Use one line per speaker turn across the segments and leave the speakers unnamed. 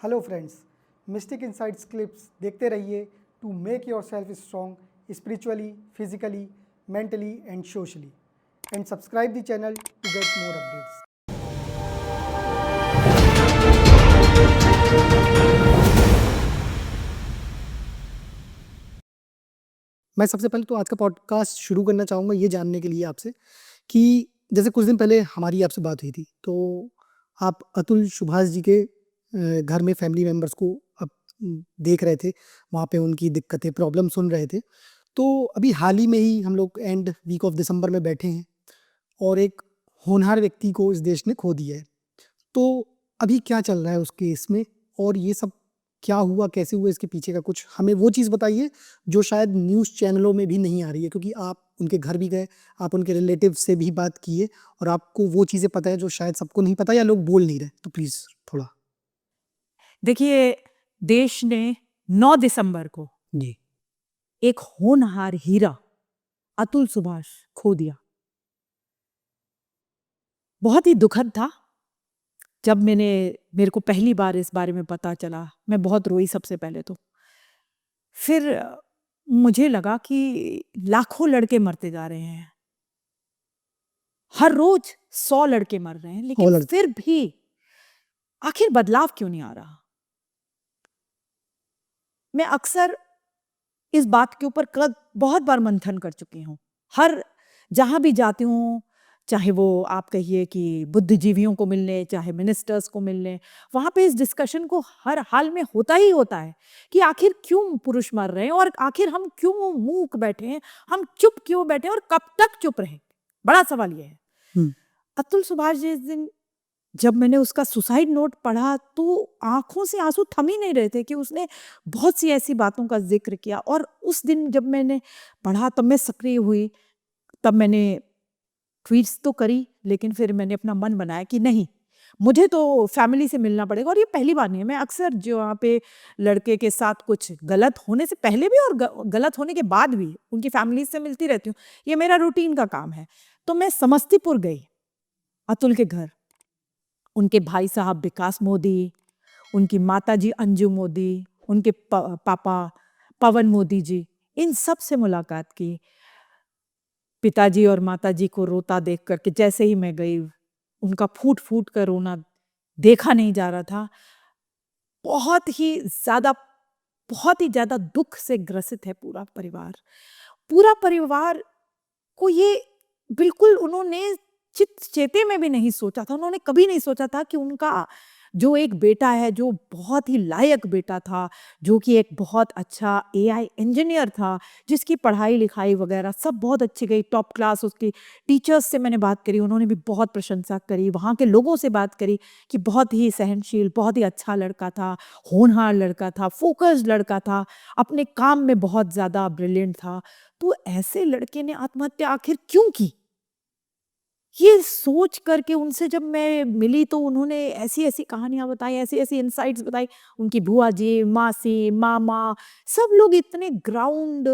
Hello friends, mystic insights clips देखते रहिए to make yourself strong spiritually, physically, mentally and socially, and subscribe the channel to get more updates. मैं सबसे पहले तो आज का पॉडकास्ट शुरू करना चाहूँगा ये जानने के लिए आपसे कि जैसे कुछ दिन पहले हमारी आपसे बात हुई थी, तो आप अतुल सुभाष जी के घर में फैमिली मेंबर्स को अब देख रहे थे, वहाँ पे उनकी दिक्कतें, प्रॉब्लम सुन रहे थे। तो अभी हाल ही में ही हम लोग एंड वीक ऑफ दिसंबर में बैठे हैं और एक होनहार व्यक्ति को इस देश ने खो दिया है। तो अभी क्या चल रहा है उस केस में और ये सब क्या हुआ, कैसे हुआ, इसके पीछे का कुछ हमें वो चीज़ बताइए जो शायद न्यूज़ चैनलों में भी नहीं आ रही है, क्योंकि आप उनके घर भी गए, आप उनके रिलेटिव से भी बात किए और आपको वो चीज़ें पता है जो शायद सबको नहीं पता या लोग बोल नहीं रहे। तो प्लीज़ थोड़ा।
देखिए, देश ने 9 दिसंबर को
जी।
एक होनहार हीरा अतुल सुभाष खो दिया। बहुत ही दुखद था। जब मेरे को पहली बार इस बारे में पता चला, मैं बहुत रोई सबसे पहले तो। फिर मुझे लगा कि लाखों लड़के मरते जा रहे हैं। हर रोज 100 लड़के मर रहे हैं, लेकिन
और
फिर भी आखिर बदलाव क्यों नहीं आ रहा? मैं अक्सर इस बात के ऊपर बहुत बार मंथन कर चुकी हूँ। हर जहाँ भी जाती हूँ, चाहे वो आप कहिए कि बुद्धिजीवियों को मिलने, चाहे मिनिस्टर्स को मिलने, वहाँ पे इस डिस्कशन को हर हाल में होता ही होता है कि आखिर क्यों पुरुष मर रहे हैं और आखिर हम क्यों मूक बैठे हैं, हम चुप क्यों बैठे हैं और कब तक चुप रहें? बड़ा सवाल ये है। अतुल सुभाष जी, इस दिन जब मैंने उसका सुसाइड नोट पढ़ा तो आंखों से आंसू थम ही नहीं रहे थे कि उसने बहुत सी ऐसी बातों का जिक्र किया। और उस दिन जब मैंने पढ़ा तब मैं सक्रिय हुई, तब मैंने ट्वीट्स तो करी, लेकिन फिर मैंने अपना मन बनाया कि नहीं, मुझे तो फैमिली से मिलना पड़ेगा। और ये पहली बार नहीं है, मैं अक्सर जो वहाँ पे लड़के के साथ कुछ गलत होने से पहले भी और गलत होने के बाद भी उनकी फैमिली से मिलती रहती हूँ, ये मेरा रूटीन का काम है। तो मैं समस्तीपुर गई अतुल के घर। उनके भाई साहब विकास मोदी, उनकी माताजी अंजू मोदी, उनके पापा पवन मोदी जी, इन सब से मुलाकात की। पिताजी और माताजी को रोता देख करके जैसे ही मैं गई, उनका फूट फूट कर रोना देखा नहीं जा रहा था। बहुत ही ज़्यादा बहुत ही ज़्यादा दुख से ग्रसित है पूरा परिवार। पूरा परिवार को ये बिल्कुल उन्होंने चित चेते में भी नहीं सोचा था। उन्होंने कभी नहीं सोचा था कि उनका जो एक बेटा है, जो बहुत ही लायक बेटा था, जो कि एक बहुत अच्छा एआई इंजीनियर था, जिसकी पढ़ाई-लिखाई वगैरह सब बहुत अच्छी गई, टॉप क्लास। उसकी टीचर्स से मैंने बात करी, उन्होंने भी बहुत प्रशंसा करी। वहाँ के लोगों से बात करी कि बहुत ही सहनशील, बहुत ही अच्छा लड़का था, होनहार लड़का था, फ़ोकस्ड लड़का था, अपने काम में बहुत ज़्यादा ब्रिलिएंट था। तो ऐसे लड़के ने आत्महत्या आखिर क्यों की? ये सोच करके उनसे जब मैं मिली तो उन्होंने ऐसी-ऐसी कहानियाँ बताई, ऐसी-ऐसी इनसाइट्स बताई। उनकी बुआ जी, मासी, मामा, सब लोग इतने ग्राउंड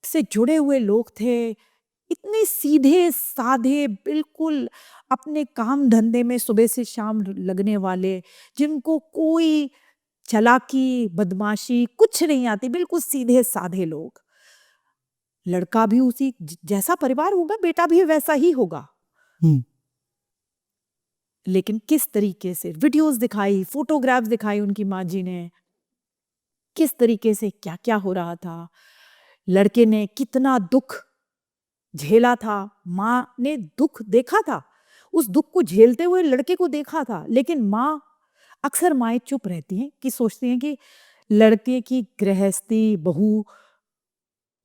से जुड़े हुए लोग थे। इतने सीधे-साधे, बिल्कुल अपने काम-धंधे में सुबह से शाम लगने वाले, जिनको कोई चालाकी, बदमाशी कुछ नहीं आती, बिल्कुल सीधे-साधे लोग। लड़का भी उसी जैसा परिवार होगा, बेटा भी वैसा ही होगा। लेकिन किस तरीके से वीडियोस दिखाई, फोटोग्राफ्स दिखाई उनकी माँ जी ने, किस तरीके से क्या-क्या हो रहा था। लड़के ने कितना दुख झेला था, माँ ने दुख देखा था, उस दुख को झेलते हुए लड़के को देखा था। लेकिन माँ, अक्सर माएँ चुप रहती हैं कि सोचती हैं कि लड़के की गृहस्थी बहू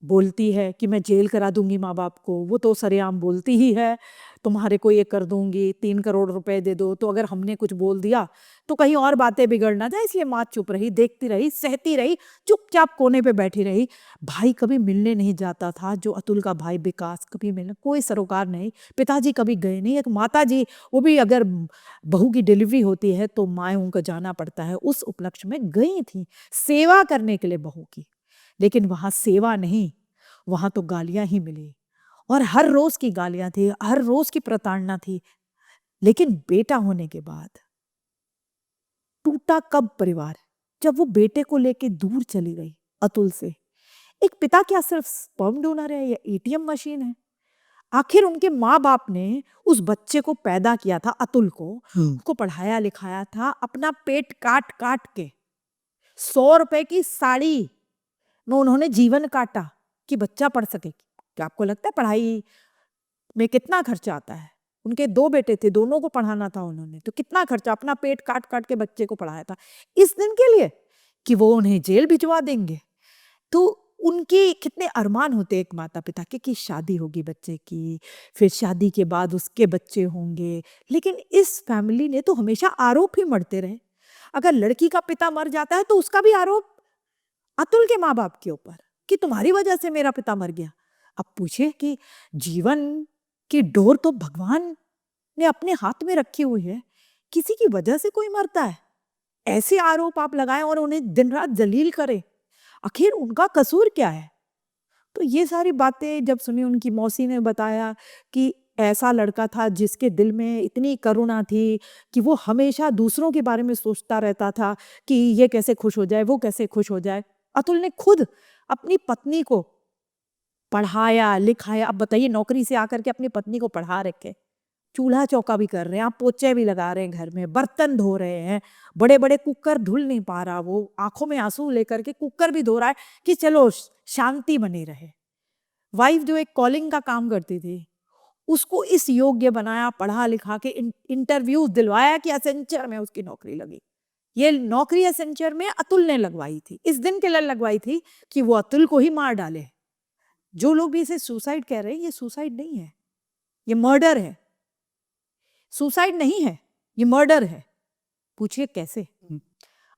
बोलती है कि मैं जेल करा दूँगी माँ-बाप को, वो तो सरेआम बोलती ही है, तुम्हारे को ये कर दूँगी, 3 करोड़ रुपए दे दो। तो अगर हमने कुछ बोल दिया, तो कहीं और बातें बिगड़ ना जाए, इसलिए माँ चुप रही, देखती रही, सहती रही, चुपचाप कोने पे बैठी रही। भाई कभी मिलने नहीं जाता था, जो अतुल का भाई विकास, कभी मिलने कोई सरोकार नहीं। पिताजी कभी गए नहीं। एक माताजी, वो भी अगर बहू की डिलीवरी होती है, तो माँयों को जाना पड़ता है, उस उपलक्ष्य में गई थीं, सेवा करने के लिए बहू की। लेकिन वहाँ सेवा नहीं, वहाँ तो गालियाँ ही मिली और हर रोज़ की गालियाँ थी, हर रोज़ की प्रताड़ना थी। लेकिन बेटा होने के बाद टूटा कब परिवार? जब वो बेटे को लेके दूर चली गई अतुल से। एक पिता क्या सिर्फ स्पर्म डोनर है या एटीएम मशीन है? आखिर उनके माँ बाप ने उस बच्चे को पैदा किया था, अतुल को, उसको पढ़ाया लिखाया था अपना पेट काट काट के। 100 रुपए की साड़ी में उन्होंने जीवन काटा कि बच्चा पढ़ सके। क्या आपको लगता है पढ़ाई में कितना खर्चा आता है? उनके 2 बेटे थे, दोनों को पढ़ाना था उन्होंने, तो कितना खर्चा, अपना पेट काट काट के बच्चे को पढ़ाया था इस दिन के लिए कि वो उन्हें जेल भिजवा देंगे। तो उनके कितने अरमान होते एक माता पिता के कि शादी होगी बच्चे की, फिर शादी के बाद उसके बच्चे होंगे। लेकिन इस फैमिली ने तो हमेशा आरोप ही मढ़ते रहे। अगर लड़की का पिता मर जाता है तो उसका भी आरोप अतुल के माँ बाप के ऊपर कि तुम्हारी वजह से मेरा पिता मर गया। अब पूछे कि जीवन की डोर तो भगवान ने अपने हाथ में रखी हुई है, किसी की वजह से कोई मरता है, ऐसे आरोप आप लगाएं और उन्हें दिन रात जलील करें, आखिर उनका कसूर क्या है? तो ये सारी बातें जब सुनी, उनकी मौसी ने बताया कि ऐसा लड़का था जिसके दिल में इतनी करुणा थी कि वो हमेशा दूसरों के बारे में सोचता रहता था कि ये कैसे खुश हो जाए, वो कैसे खुश हो जाए। अतुल ने खुद अपनी पत्नी को पढ़ाया लिखाया। अब बताइए, नौकरी से आकर के अपनी पत्नी को पढ़ा रखे, चूल्हा चौका भी कर रहे हैं, आप पोचे भी लगा रहे हैं, घर में बर्तन धो रहे हैं, बड़े बड़े कुकर धुल नहीं पा रहा, वो आंखों में आंसू लेकर के कुकर भी धो रहा है कि चलो शांति बनी रहे। वाइफ जो एक कॉलिंग का काम करती थी, उसको इस योग्य बनाया, पढ़ा लिखा के इंटरव्यू दिलवाया कि एसेंचर में उसकी नौकरी लगी। ये नौकरी एसेंचर में अतुल ने लगवाई थी, इस दिन के लिए लगवाई थी कि वो अतुल को ही मार डाले। जो लोग भी इसे सुसाइड कह रहे हैं, ये सुसाइड नहीं है, ये मर्डर है। सुसाइड नहीं है, ये मर्डर है। पूछिए कैसे?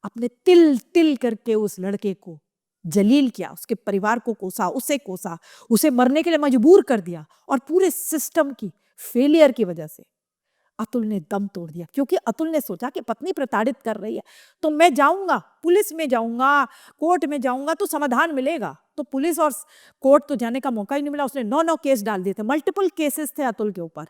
अपने तिल तिल करके उस लड़के को जलील किया, उसके परिवार को कोसा, उसे मरने के लिए मजबूर कर दिया, और पूरे सिस्टम की फेलियर की वजह से अतुल ने दम तोड़ दिया। क्योंकि अतुल ने सोचा कि पत्नी प्रताड़ित कर रही है तो मैं जाऊंगा, पुलिस में जाऊंगा, कोर्ट में जाऊंगा तो समाधान मिलेगा। तो पुलिस और कोर्ट तो जाने का मौका ही नहीं मिला। उसने 9 केस डाल दिए थे, मल्टीपल केसेस थे अतुल के ऊपर।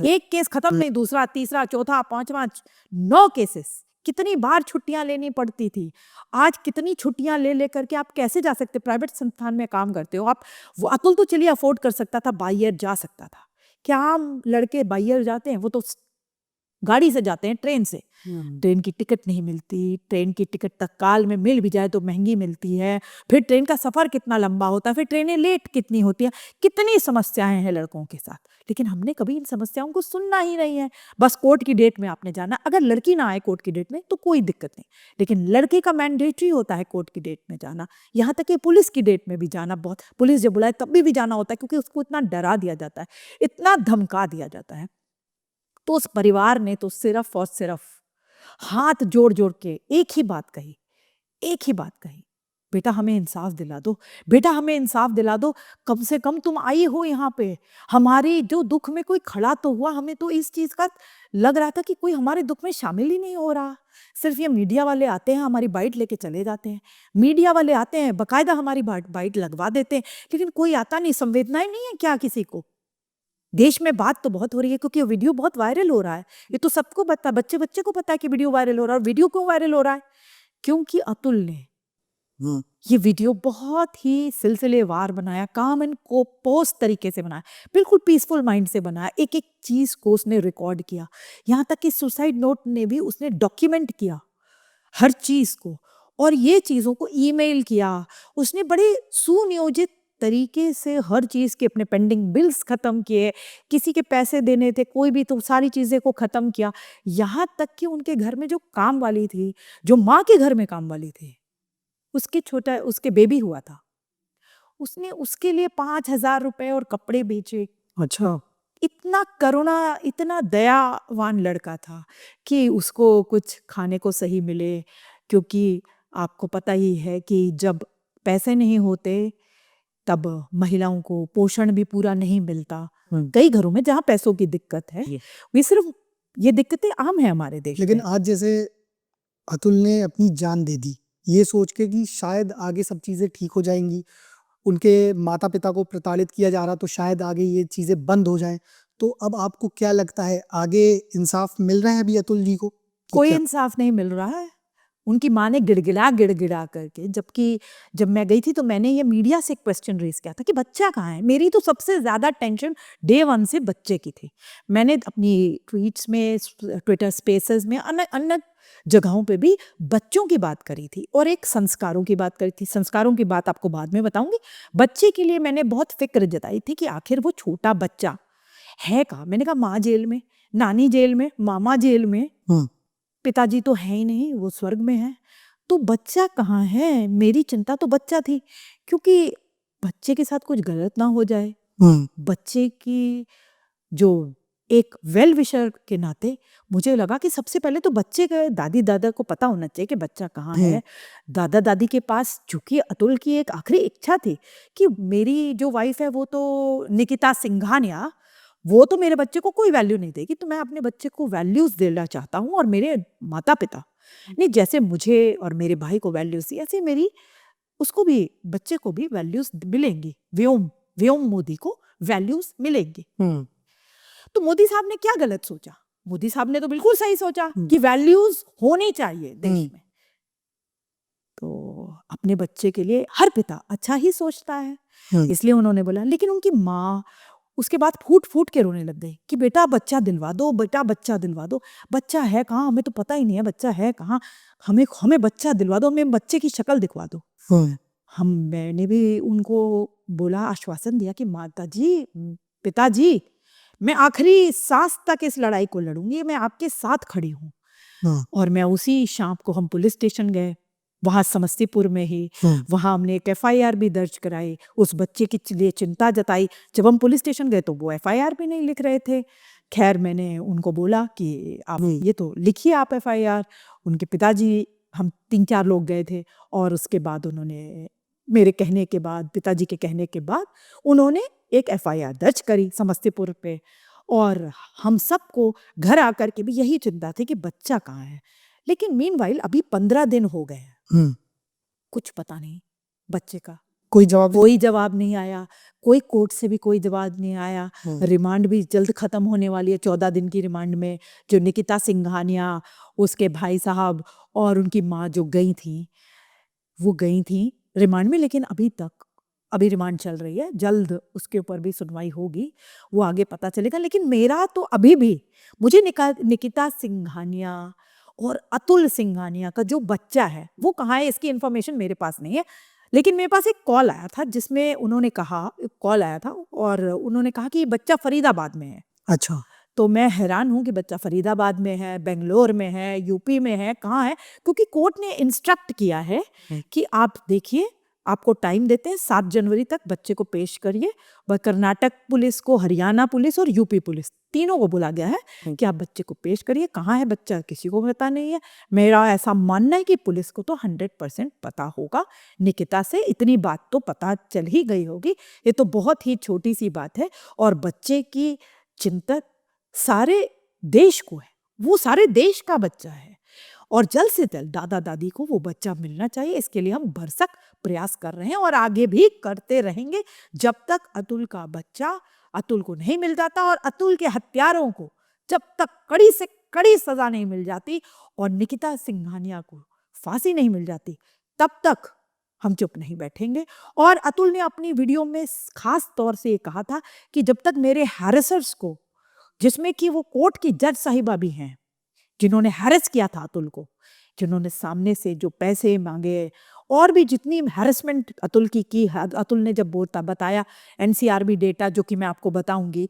एक केस खत्म नहीं, दूसरा, तीसरा, चौथा, पांचवा, 9 केसेस। कितनी बार छुट्टियां लेनी पड़ती थी। आज कितनी छुट्टियां ले लेकर के आप कैसे जा सकते? प्राइवेट संस्थान में काम करते हो आप, वो अतुल तो चलिए अफोर्ड कर सकता था, बाहर जा सकता था। क्या आम लड़के बाहर जाते हैं? वो तो गाड़ी से जाते हैं, ट्रेन से। ट्रेन की टिकट नहीं मिलती, ट्रेन की टिकट तत्काल में मिल भी जाए तो महंगी मिलती है, फिर ट्रेन का सफ़र कितना लंबा होता है, फिर ट्रेनें लेट कितनी होती हैं, कितनी समस्याएं हैं लड़कों के साथ। लेकिन हमने कभी इन समस्याओं को सुनना ही नहीं है। बस कोर्ट की डेट में आपने जाना, अगर लड़की ना आए कोर्ट की डेट में तो कोई दिक्कत नहीं, लेकिन लड़के का मैंडेटरी होता है कोर्ट की डेट में जाना। यहाँ तक कि पुलिस की डेट में भी जाना, बहुत पुलिस जब बुलाए तब भी जाना होता है, क्योंकि उसको इतना डरा दिया जाता है, इतना धमका दिया जाता है। तो उस परिवार ने तो सिर्फ और सिर्फ हाथ जोड़ जोड़ के एक ही बात कही, बेटा हमें इंसाफ दिला दो, बेटा हमें इंसाफ दिला दो। कम से कम तुम आई हो यहाँ पे, हमारी जो दुख में कोई खड़ा तो हुआ। हमें तो इस चीज़ का लग रहा था कि कोई हमारे दुख में शामिल ही नहीं हो रहा। सिर्फ ये मीडिया वाले आते हैं, हमारी बाइट लेके चले जाते हैं, मीडिया वाले आते हैं, बाकायदा हमारी बाइट लगवा देते हैं, लेकिन कोई आता नहीं। संवेदनाएं नहीं है क्या किसी को? देश में बात तो बहुत हो रही है क्योंकि वीडियो बहुत वायरल हो रहा है, ये तो सबको पता, बच्चे बच्चे को पता है कि वीडियो वायरल हो रहा है। और वीडियो क्यों वायरल हो रहा है? क्योंकि अतुल ने ये वीडियो बहुत ही सिलसिलेवार बनाया, काम एंड पोस्ट तरीके से बनाया, बिल्कुल पीसफुल माइंड से बनाया। एक एक चीज को उसने रिकॉर्ड किया, यहाँ तक कि सुसाइड नोट ने भी उसने डॉक्यूमेंट किया हर चीज को, और ये चीजों को ईमेल किया उसने बड़े सुनियोजित तरीके से। हर चीज के अपने पेंडिंग बिल्स खत्म किए, किसी के पैसे देने थे कोई भी, तो सारी चीजें को खत्म किया। यहाँ तक कि उनके घर में जो काम वाली थी, जो माँ के घर में काम वाली थी, उसके बेबी हुआ था, उसने उसके लिए 5,000 रुपए और कपड़े बेचे।
अच्छा।
इतना करुणा, इतना दयावान लड़का था कि उसको कुछ खाने को सही मिले। क्योंकि आपको पता ही है कि जब पैसे नहीं होते तब महिलाओं को पोषण भी पूरा नहीं मिलता। कई घरों में जहाँ पैसों की दिक्कत है, वे सिर्फ ये दिक्कतें आम है हमारे देश में।
लेकिन आज जैसे अतुल ने अपनी जान दे दी ये सोच के कि शायद आगे सब चीज़ें ठीक हो जाएंगी, उनके माता पिता को प्रताड़ित किया जा रहा तो शायद आगे ये चीज़ें बंद हो जाएं, तो अब आपको क्या लगता है आगे इंसाफ मिल रहा है अभी अतुल जी को?
कोई
क्या?
इंसाफ नहीं मिल रहा है। उनकी माँ ने गिड़गिड़ा करके, जबकि जब मैं गई थी तो मैंने ये मीडिया से एक क्वेश्चन रेज़ किया था कि बच्चा कहाँ है? मेरी तो सबसे ज़्यादा टेंशन डे 1 से बच्चे की थी। मैंने अपनी ट्वीट्स में, ट्विटर स्पेसेस में, अन्य अन्य जगहों पे भी बच्चों की बात करी थी और एक संस्कारों की बात करी थी। संस्कारों की बात आपको बाद में बताऊँगी। बच्चे के लिए मैंने बहुत फ़िक्र जताई थी कि आखिर वो छोटा बच्चा है कहाँ? मैंने कहा माँ जेल में, नानी जेल में, मामा जेल में,
हुँ,
पिताजी तो हैं ही नहीं, वो स्वर्ग में हैं। तो बच्चा कहाँ है? मेरी चिंता तो बच्चा थी, क्योंकि बच्चे के साथ कुछ गलत ना हो जाए।
हुँ,
बच्चे की जो एक वेल विशर के नाते मुझे लगा कि सबसे पहले तो बच्चे के दादी-दादा को पता होना चाहिए कि बच्चा कहाँ
हुँ,
है। दादा-दादी के पास, चूँकि अतुल की एक आखिरी इच्छा थी कि मेरी जो वाइफ़ है वो तो निकिता सिंघानिया, वो तो मेरे बच्चे को कोई वैल्यू नहीं देगी, तो मैं अपने बच्चे को वैल्यूज़ देना चाहता हूँ और मेरे माता-पिता ने जैसे मुझे और मेरे भाई को वैल्यूज़ दी, ऐसे मेरी उसको भी, बच्चे को भी वैल्यूज़ मिलेंगी। व्योम व्योम मोदी को वैल्यूज़ मिलेंगी।
हुँ,
तो मोदी साहब ने क्या गलत सोचा? मोदी साहब ने तो बिल्कुल सही सोचा
हुँ,
कि वैल्यूज़ होनी चाहिए देश
हुँ,
में। तो अपने बच्चे के लिए हर पिता अच्छा ही सोचता है,
हुँ,
इसलिए उन्होंने बोला। लेकिन उनकी माँ उसके बाद फूट-फूट के रोने लग गई कि बेटा बच्चा दिलवा दो, बेटा बच्चा दिलवा दो। बच्चा है कहाँ? हमें तो पता ही नहीं है बच्चा है कहाँ? हमें हमें बच्चा दिलवा दो, हमें बच्चे की शक्ल दिखवा दो।
हुँ,
मैंने भी उनको बोला, आश्वासन दिया कि माताजी, पिताजी, मैं आखिरी साँस तक इस लड़ाई को लड़ूँगी, मैं आपके साथ खड़ी हूँ।
हाँ,
और मैं उसी शाम को हम पुलिस स्टेशन गए, वहाँ समस्तीपुर में ही।
हुँ,
वहाँ हमने एक एफआईआर भी दर्ज कराई, उस बच्चे के लिए चिंता जताई। जब हम पुलिस स्टेशन गए तो वो एफआईआर भी नहीं लिख रहे थे। ख़ैर मैंने उनको बोला कि आप
हुँ,
ये तो लिखिए आप एफआईआर। उनके पिताजी, हम 3-4 लोग गए थे और उसके बाद उन्होंने, मेरे कहने के बाद, पिताजी के कहने के बाद उन्होंने एक एफआईआर दर्ज करी समस्तीपुर पे। और हम सबको घर आकर के भी यही चिंता थी कि बच्चा कहाँ है? लेकिन मीनवाइल अभी 15 दिन हो गए हैं,
हुँ,
कुछ पता नहीं बच्चे का।
कोई जवाब नहीं?
कोई जवाब नहीं आया, कोई कोर्ट से भी कोई जवाब नहीं आया।
हुँ,
रिमांड भी जल्द ख़त्म होने वाली है, 14 दिन की रिमांड में। जो निकिता सिंघानिया, उसके भाई साहब और उनकी माँ जो गई थीं, वो गई थीं रिमांड में, लेकिन अभी रिमांड चल रही है। जल्द उसके ऊपर भी सुनवाई होगी, वो आगे पता चलेगा। लेकिन मेरा तो अभी भी, मुझे निकिता सिंघानिया और अतुल सिंघानिया का जो बच्चा है, वो कहाँ है इसकी इन्फॉर्मेशन मेरे पास नहीं है। लेकिन मेरे पास एक कॉल आया था जिसमें उन्होंने कहा, एक कॉल आया था और उन्होंने कहा कि ये बच्चा फरीदाबाद में है।
अच्छा,
तो मैं हैरान हूँ कि बच्चा फरीदाबाद में है, बेंगलोर में है, यूपी में है, कहाँ है? क्योंकि कोर्ट ने इंस्ट्रक्ट किया है
हुँ,
कि आप देखिए, आपको टाइम देते हैं 7 जनवरी तक बच्चे को पेश करिए। कर्नाटक पुलिस को, हरियाणा पुलिस और यूपी पुलिस, तीनों को बोला गया है
हुँ,
कि आप बच्चे को पेश करिए। कहाँ है बच्चा किसी को पता नहीं है। मेरा ऐसा मानना है कि पुलिस को तो 100% पता होगा। निकिता से इतनी बात तो पता चल ही गई होगी। ये तो बहुत ही छोटी-सी बात है और बच्चे की चिंता सारे देश को है, वो सारे देश का बच्चा है और जल्द से जल्द दादा-दादी को वो बच्चा मिलना चाहिए। इसके लिए हम भरसक प्रयास कर रहे हैं और आगे भी करते रहेंगे जब तक अतुल का बच्चा अतुल को नहीं मिल जाता और अतुल के हत्यारों को जब तक कड़ी से कड़ी सज़ा नहीं मिल जाती और निकिता सिंघानिया को फांसी नहीं मिल जाती, तब तक हम चुप नहीं बैठेंगे। और अतुल ने अपनी वीडियो में ख़ास तौर से ये कहा था कि जब तक मेरे हैरेसर्स को, जिसमें कि वो कोर्ट की जज साहिबा भी हैं, जिन्होंने हैरेस किया था अतुल को, जिन्होंने सामने से जो पैसे माँगे और भी जितनी हैरेसमेंट अतुल की, अतुल ने जब बताया एनसीआरबी डेटा, जो कि मैं आपको बताऊँगी